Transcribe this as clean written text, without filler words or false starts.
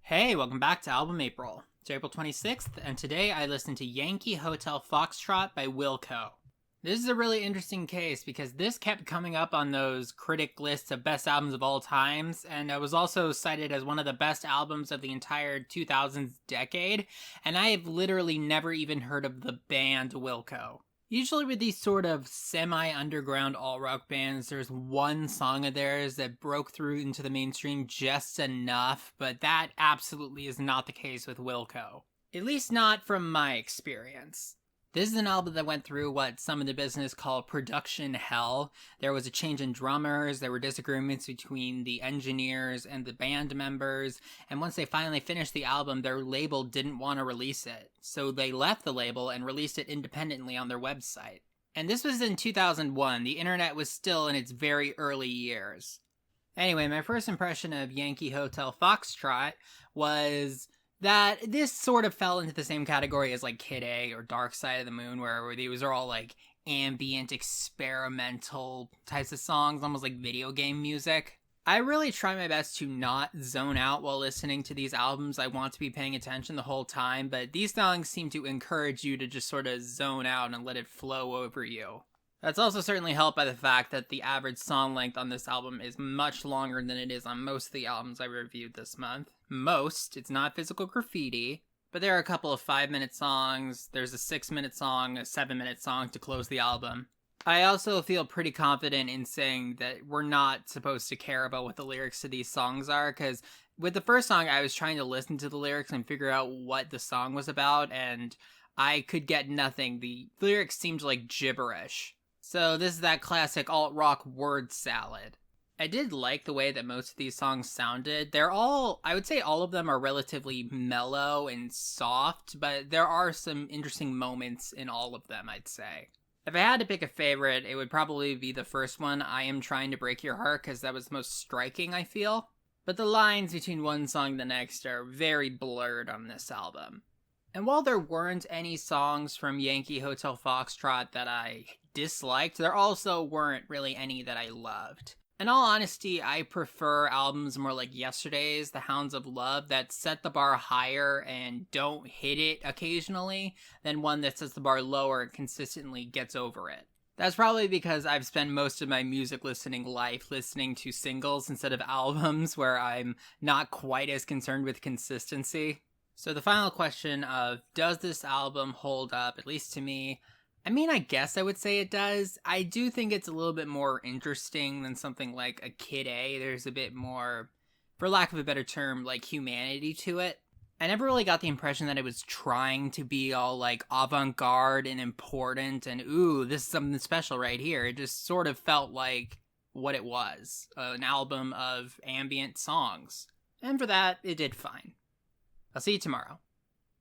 Hey, welcome back to Album April. It's April 26th, and today I listened to Yankee Hotel Foxtrot by Wilco. This is a really interesting case because this kept coming up on those critic lists of best albums of all times, and it was also cited as one of the best albums of the entire 2000s decade, and I have literally never even heard of the band Wilco. Usually with these sort of semi-underground alt-rock bands, there's one song of theirs that broke through into the mainstream just enough, but that absolutely is not the case with Wilco. At least not from my experience. This is an album that went through what some in the business call production hell. There was a change in drummers, there were disagreements between the engineers and the band members, and once they finally finished the album, their label didn't want to release it. So they left the label and released it independently on their website. And this was in 2001, the internet was still in its very early years. Anyway, my first impression of Yankee Hotel Foxtrot was that this sort of fell into the same category as like Kid A or Dark Side of the Moon, where these are all like ambient, experimental types of songs, almost like video game music. I really try my best to not zone out while listening to these albums. I want to be paying attention the whole time, but these songs seem to encourage you to just sort of zone out and let it flow over you. That's also certainly helped by the fact that the average song length on this album is much longer than it is on most of the albums I reviewed this month. Most, it's not Physical Graffiti, but there are a couple of 5-minute songs, there's a 6-minute song, a 7-minute song to close the album. I also feel pretty confident in saying that we're not supposed to care about what the lyrics to these songs are, because with the first song I was trying to listen to the lyrics and figure out what the song was about, and I could get nothing. The lyrics seemed like gibberish. So this is that classic alt-rock word salad. I did like the way that most of these songs sounded. I would say all of them are relatively mellow and soft, but there are some interesting moments in all of them, I'd say. If I had to pick a favorite, it would probably be the first one, I Am Trying to Break Your Heart, because that was most striking, I feel. But the lines between one song and the next are very blurred on this album. And while there weren't any songs from Yankee Hotel Foxtrot that I disliked, there also weren't really any that I loved. In all honesty, I prefer albums more like Yesterday's, The Hounds of Love, that set the bar higher and don't hit it occasionally, than one that sets the bar lower and consistently gets over it. That's probably because I've spent most of my music listening life listening to singles instead of albums, where I'm not quite as concerned with consistency. So the final question of, does this album hold up, at least to me? I mean, I guess I would say it does. I do think it's a little bit more interesting than something like a Kid A. There's a bit more, for lack of a better term, like humanity to it. I never really got the impression that it was trying to be all like avant-garde and important and, ooh, this is something special right here. It just sort of felt like what it was, an album of ambient songs. And for that, it did fine. I'll see you tomorrow.